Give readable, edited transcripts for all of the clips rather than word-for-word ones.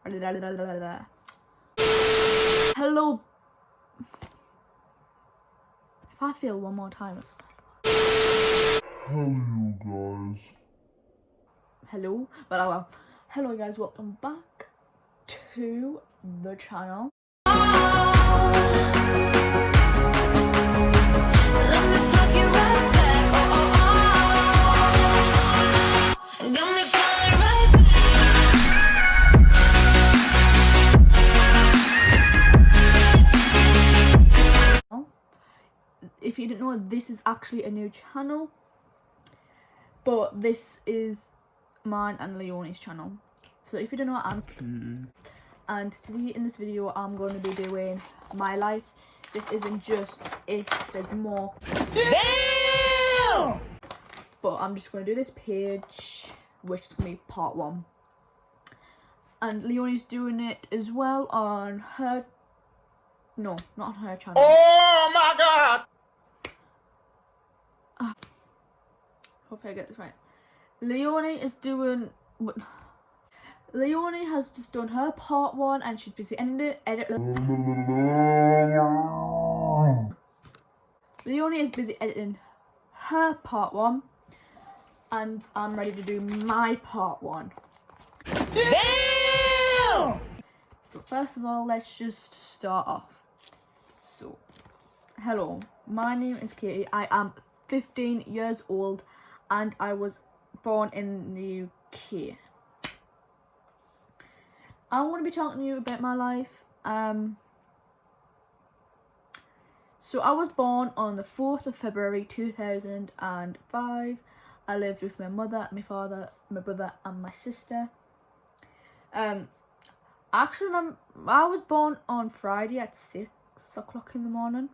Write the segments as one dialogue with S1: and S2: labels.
S1: Hello. If I fail one more time, it's...
S2: Hello guys.
S1: Hello? Well. Hello guys, welcome back to the channel.
S3: Let me fuck you right back. Got me falling right
S1: back. If you didn't know, this is actually a new channel, but this is mine and Leonie's channel. So if you don't know, I'm and today in this video I'm going to be doing my life. This isn't just it, there's more.
S3: Damn!
S1: But I'm just going to do this page, which is going to be part 1. And Leonie's doing it as well on her... No, not on her channel.
S3: Oh my god!
S1: Hopefully I get this right. Leonie is doing... Leonie has just done her part 1 and she's busy Leonie is busy editing her part 1 and I'm ready to do my part 1.
S3: Damn!
S1: So first of all, let's just start off. So, hello, my name is Katie. I am 15 years old and I was born in the UK. I want to be talking to you about my life. So I was born on the 4th of February 2005. I lived with my mother, my father, my brother and my sister. Actually, I was born on Friday at 6 o'clock in the morning.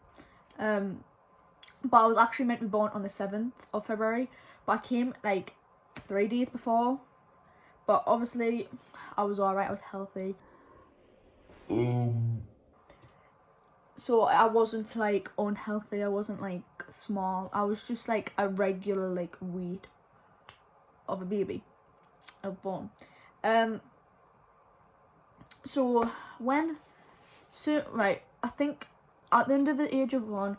S1: But I was actually meant to be born on the 7th of February. But I came like 3 days before. But obviously, I was alright, I was healthy. So I wasn't like unhealthy, I wasn't like small. I was just like a regular like weight of a baby. Of born. So right, I think at the end of the age of 1,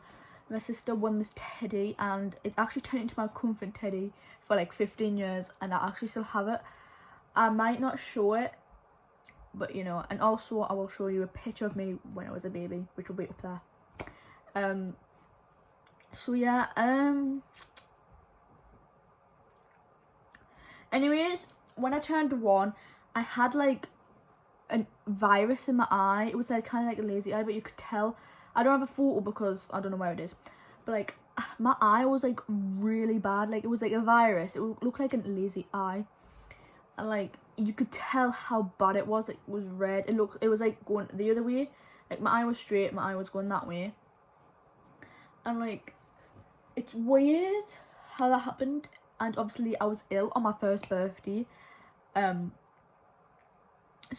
S1: my sister won this teddy and it actually turned into my comfort teddy for like 15 years and I actually still have it. I might not show it, but you know, and also I will show you a picture of me when I was a baby, which will be up there. So yeah, anyways, when I turned 1, I had like a virus in my eye. It was like kind of like a lazy eye, but you could tell. I don't have a photo because I don't know where it is, but like my eye was like really bad. Like it was like a virus. It looked like a lazy eye. And like you could tell how bad it was. It was red. It was like going the other way. Like my eye was straight, my eye was going that way. And like it's weird how that happened. And obviously I was ill on my first birthday. So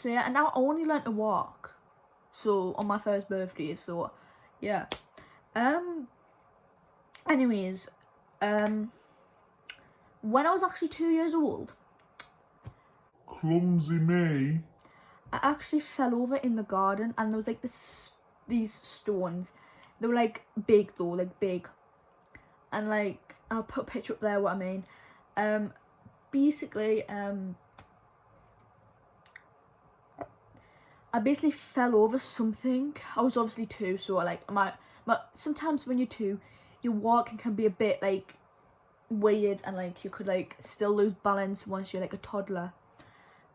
S1: yeah, and now I only learned to walk. So on my first birthday, so yeah. Anyways, when I was actually 2 years old,
S2: Clumsy me.
S1: I actually fell over in the garden and there was like these stones. They were like big though, like big. And like, I'll put a picture up there what I mean. Basically, I basically fell over something. I was obviously 2, so like sometimes when you're 2, your walking can be a bit like weird and like you could like still lose balance once you're like a toddler.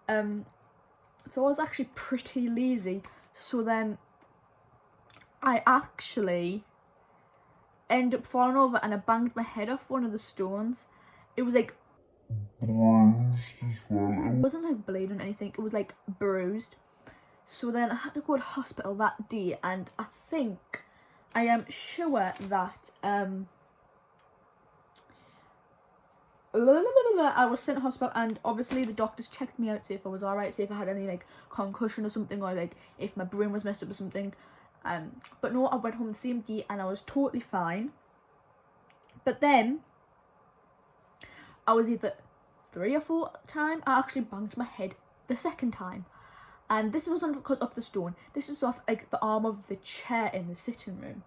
S1: So I was actually pretty lazy. So then I actually ended up falling over and I banged my head off one of the stones. It was like
S2: Bruised as well.
S1: it wasn't like bleeding or anything, it was like bruised. So then I had to go to hospital that day and I think, I am sure that I was sent to hospital and obviously the doctors checked me out, see if I was alright, see if I had any like concussion or something, or like if my brain was messed up or something. But no, I went home the same day and I was totally fine. But then I was either 3 or 4 times I actually banged my head the second time And this wasn't because of the stone. This was off like the arm of the chair in the sitting room.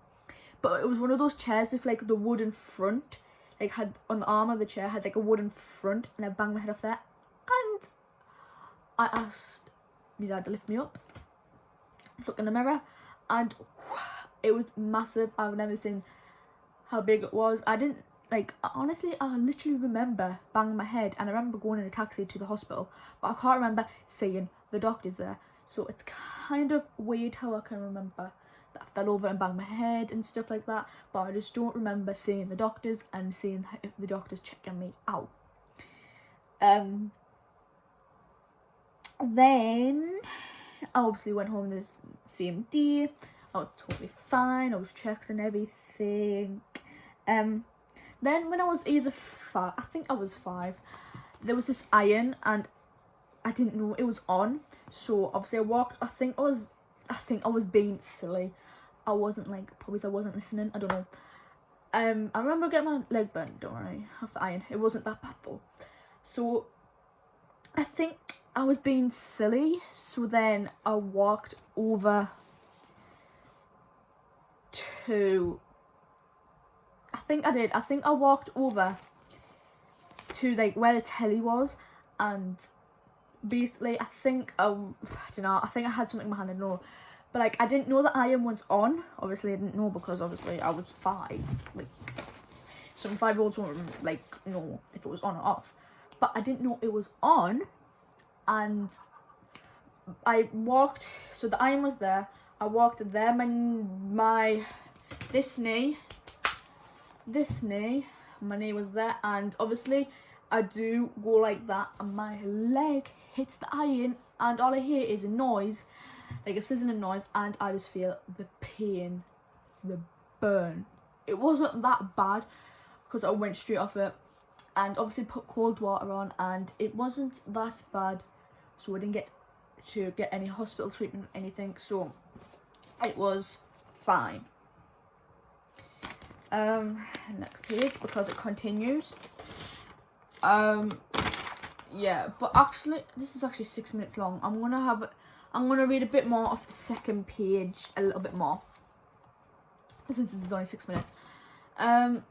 S1: But it was one of those chairs with like the wooden front. Like had on the arm of the chair had like a wooden front, and I banged my head off there. And I asked my dad to lift me up. Look in the mirror, and it was massive. I've never seen how big it was. I didn't like honestly. I literally remember banging my head, and I remember going in a taxi to the hospital, but I can't remember seeing the doctors there. So it's kind of weird how I can remember that I fell over and banged my head and stuff like that, but I just don't remember seeing the doctors and seeing the doctors checking me out. Then I obviously went home the same day. I was totally fine. I was checked and everything. Then when I was either five, I think I was 5, there was this iron and I didn't know it was on. So obviously I walked. I think I was being silly. I wasn't like, probably I wasn't listening. I don't know. I remember getting my leg burnt. Don't worry, off the iron. It wasn't that bad though. So I think I was being silly. So then I walked over to. I think I did. I think I walked over to like where the telly was, and basically I think I don't know. I think I had something in my hand. I don't know, but like I didn't know the iron was on. Obviously I didn't know because obviously I was 5. Like some 5-year-olds won't like know if it was on or off. But I didn't know it was on, and I walked. So the iron was there. I walked there. This knee, my knee was there, and obviously I do go like that, and my leg hits the iron, and all I hear is a noise, like a sizzling noise, and I just feel the pain, the burn. It wasn't that bad because I went straight off it, and obviously put cold water on, and it wasn't that bad, so I didn't get to get any hospital treatment or anything, so it was fine. Next page, because it continues. Yeah, but actually this is actually 6 minutes long. I'm gonna read a bit more off the second page, a little bit more, since this is only 6 minutes. The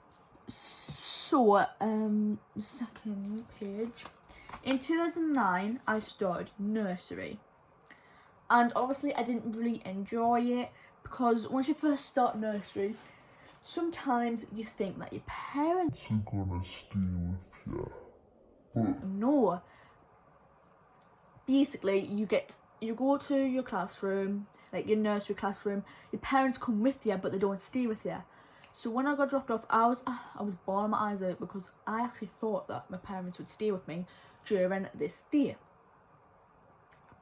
S1: second page. In 2009 I started nursery, and obviously I didn't really enjoy it, because once you first start nursery, sometimes you think that your parents
S2: are gonna stay with you. But
S1: no. Basically, you go to your classroom, like your nursery classroom. Your parents come with you, but they don't stay with you. So when I got dropped off, I was bawling my eyes out, because I actually thought that my parents would stay with me during this day.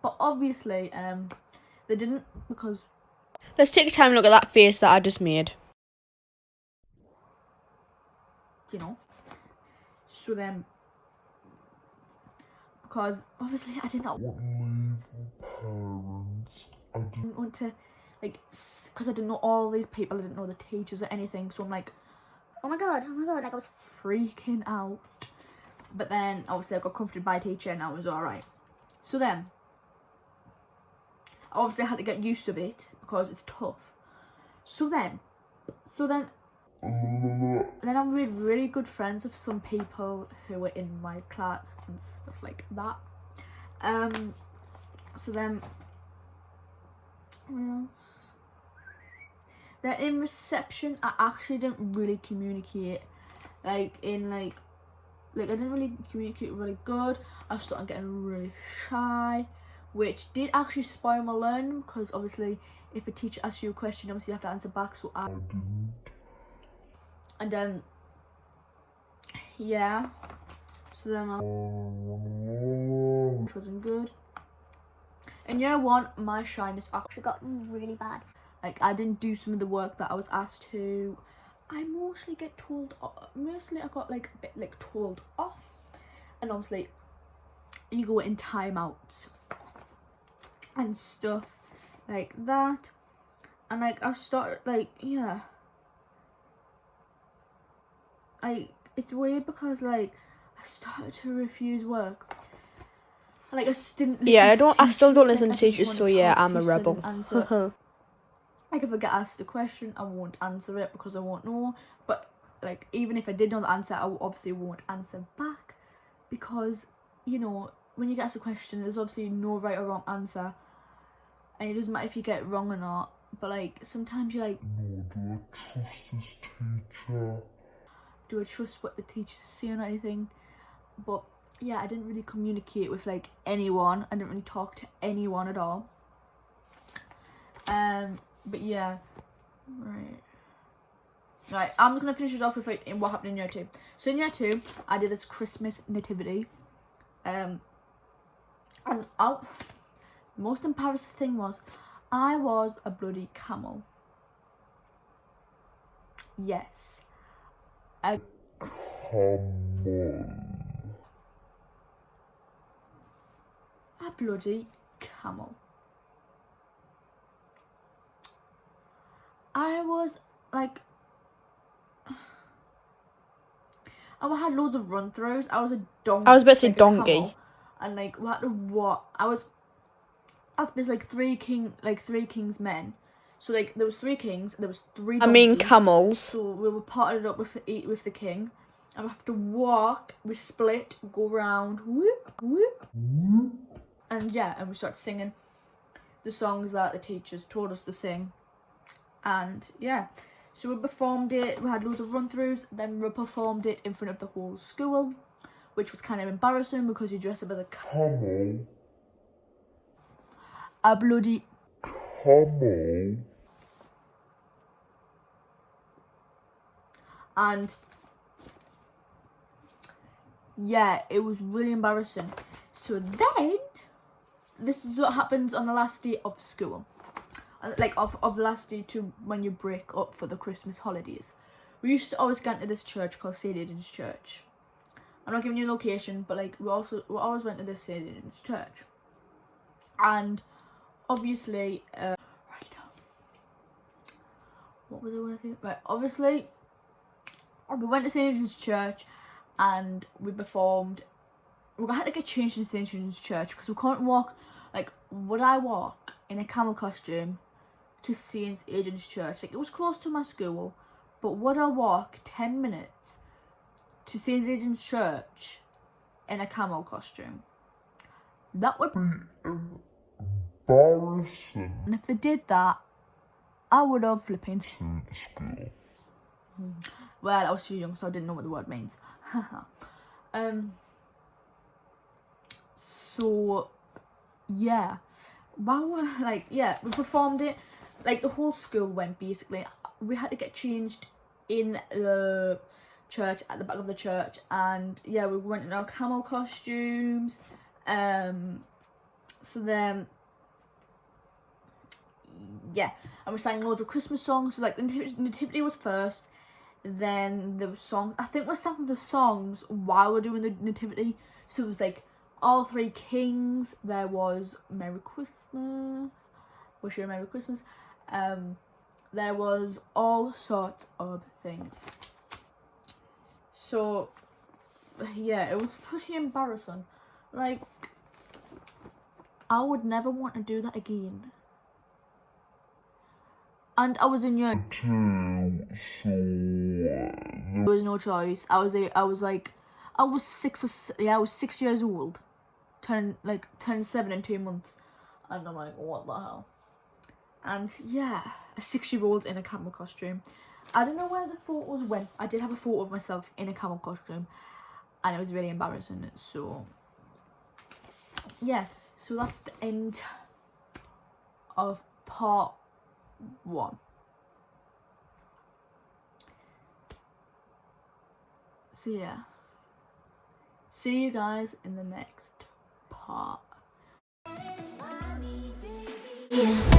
S1: But obviously, they didn't, because. Let's take a time and look at that face that I just made. You know, so then, because obviously I did not
S2: what leave parents? I didn't
S1: want to, like, because I didn't know all these people, I didn't know the teachers or anything, so I'm like, oh my god, like I was freaking out. But then obviously I got comforted by a teacher and I was alright. So then, obviously I had to get used to it because it's tough. So then I made really good friends with some people who were in my class and stuff like that. So then, what else? Then in reception, I actually didn't really communicate. I didn't really communicate really good. I started getting really shy, which did actually spoil my learning, because obviously if a teacher asks you a question, obviously you have to answer back. So I
S2: didn't.
S1: And then, yeah, so then which wasn't good. In year 1, my shyness actually got really bad. Like, I didn't do some of the work that I was asked to. I mostly I got like a bit like told off. And obviously, you go in timeouts and stuff like that. And like, I started like, yeah. It's weird because like I started to refuse work, Like I just didn't.
S4: Yeah,
S1: listen to
S4: I still don't
S1: teachers,
S4: listen
S1: I
S4: to
S1: just
S4: teachers,
S1: want
S4: so
S1: to
S4: yeah,
S1: talk to
S4: I'm a
S1: teachers, I
S4: rebel.
S1: didn't answer. Like if I get asked a question, I won't answer it because I won't know. But like even if I did know the answer, I obviously won't answer back because, you know, when you get asked a question, there's obviously no right or wrong answer, and it doesn't matter if you get it wrong or not. But like sometimes you're like,
S2: No, do I trust this teacher?
S1: do I trust what the teachers say or anything? But yeah, I didn't really communicate with like anyone. I didn't really talk to anyone at all. But yeah, right. I'm just gonna finish it off with like what happened in year 2. So in year 2, I did this Christmas nativity. And most embarrassing thing was, I was a bloody camel. Yes, a
S2: Come on.
S1: bloody camel. I was like, I had loads of run throughs. I was a donkey.
S4: I was about to say
S1: like a
S4: donkey.
S1: camel. And like we had to walk. I was basically like three kings men. So like there was 3 kings. There was 3 donkeys.
S4: I mean camels.
S1: So we were partnered up with the king, and we have to walk. We split, go round, whoop whoop, and yeah, and we start singing the songs that the teachers told us to sing. And yeah, so we performed it. We had loads of run-throughs. Then we performed it in front of the whole school, which was kind of embarrassing because you dress up as a
S2: Camel.
S1: bloody
S2: Camel.
S1: and yeah, it was really embarrassing. So then, this is what happens on the last day of school. Like of the last day to when you break up for the Christmas holidays. We used to always get into this church called St. Aidan's Church. I'm not giving you a location, but like we always went to this St. Aidan's Church. And obviously, what was I going to say? Right, obviously, we went to St. Aidan's Church and we performed. We had to get changed in St. Aidan's Church because we couldn't walk. Like, would I walk in a camel costume to St. Aidan's Church? Like, it was close to my school, but would I walk 10 minutes to St. Aidan's Church in a camel costume? That would be
S2: Embarrassing.
S1: And if they did that, I would have flipping.
S2: To the school.
S1: Well, I was too young, so I didn't know what the word means. So yeah, wow, like yeah, we performed it. Like the whole school went basically. We had to get changed in the church at the back of the church, and yeah, we went in our camel costumes. So then, yeah, and we sang loads of Christmas songs. So like the nativity was first, then there was songs. I think we sang the songs while we're doing the nativity. So it was like all 3 kings. There was Merry Christmas, wish you a Merry Christmas. There was all sorts of things. So yeah, it was pretty embarrassing. Like, I would never want to do that again. And I was in year
S2: 2, so
S1: there was no choice. I was 6 years old, turning 7 in 2 months, and I'm like, what the hell? And yeah, a 6-year-old in a camel costume. I don't know where the photos went. I did have a photo of myself in a camel costume, and it was really embarrassing. So yeah, so that's the end of part 1. So yeah, see you guys in the next part.
S3: Yeah.